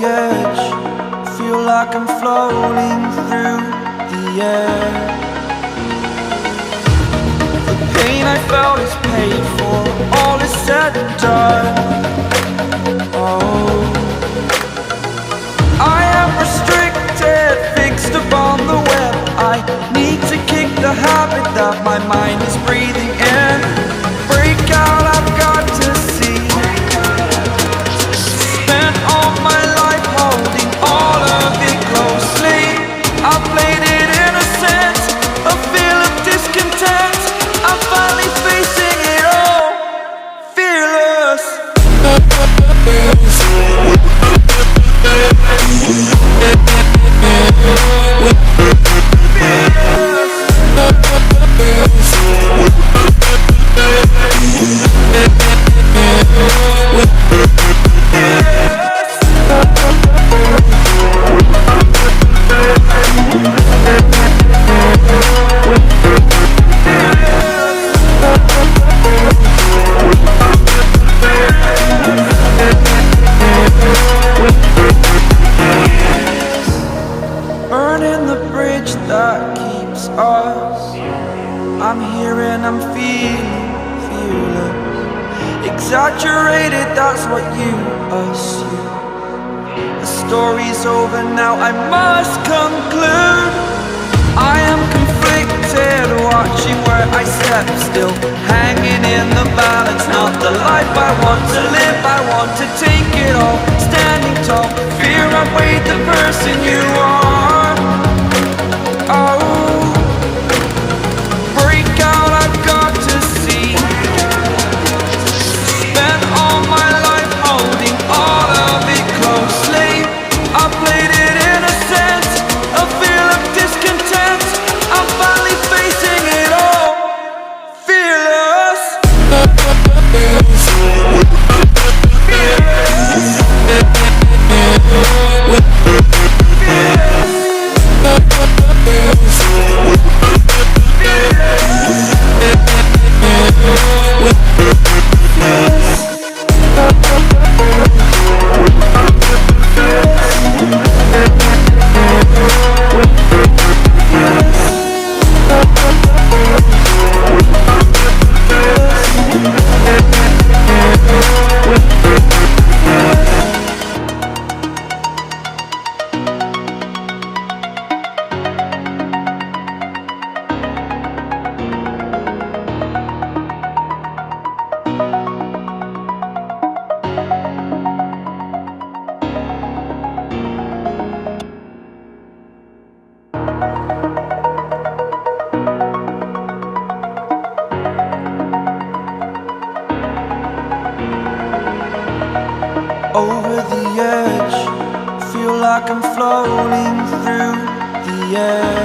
edge, feel like I'm floating through the air. The pain I felt is paid for, all is said and done. Oh, I am restricted, fixed upon the web. I need to kick the habit that my mind is breathing in. Break out, I've got to see. Spent all my life holding all of it closely. I played it innocent, a feel of discontent. I'm finally facing it all, fearless. Burning the bridge that keeps us. I'm here and I'm feeling fearless. Exaggerated, that's what you assume. The story's over now, I must conclude. I am conflicted, watching where I step still, hanging in the balance. Not the life I want to live, I want to take it all. Standing tall, fear I weighed the person you are. Oh, break out, I've got to see. Spent all my life holding all of it closely. I played it innocent, a feel of discontent. I'm finally facing it all, fearless. Over the edge, feel like I'm floating through the air.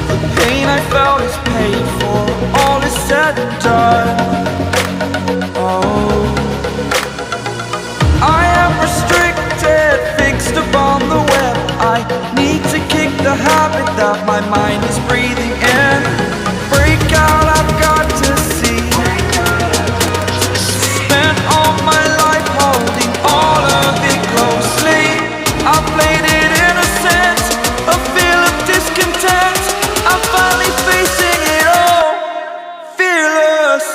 The pain I felt is paid for, all is said and done. Oh, I am restricted, fixed upon the web. I need to kick the habit that my mind is breathing in. Break out, I've got to see. Spent all my life holding all of it closely. I played it innocent, a feel of discontent. I'm finally facing it all, fearless.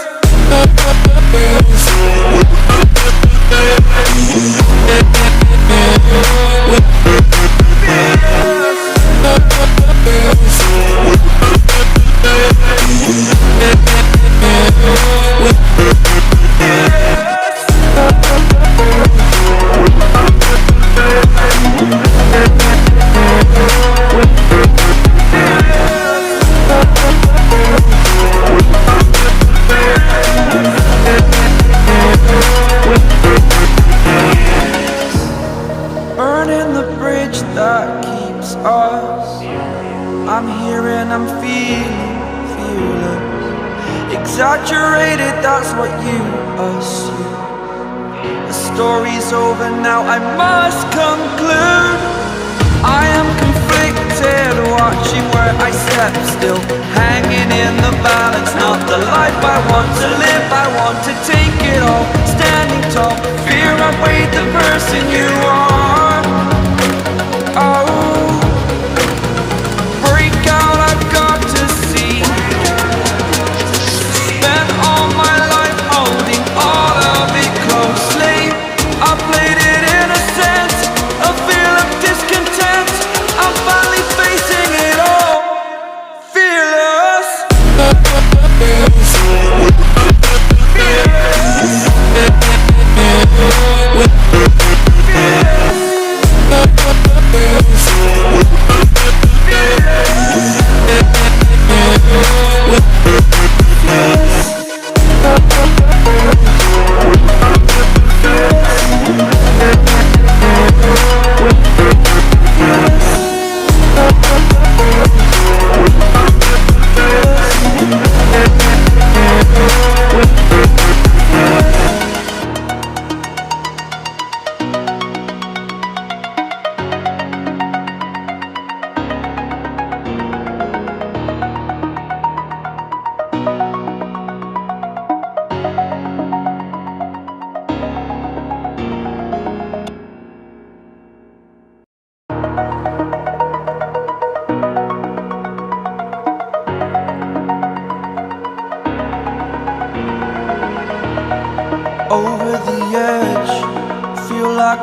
Burning the bridge that keeps us. I'm here and I'm feeling fearless. Exaggerated, that's what you assume. The story's over now, I must conclude. I am conflicted, watching where I step still, hanging in the balance. Not the life I want to live, I want to take it all. Standing tall, fear I weighed the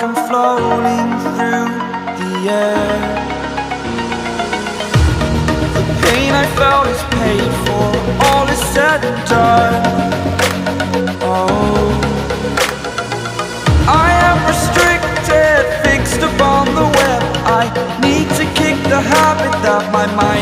I'm floating through the air. The pain I felt is paid for, all is said and done. Oh, I am restricted, fixed upon the web. I need to kick the habit that my mind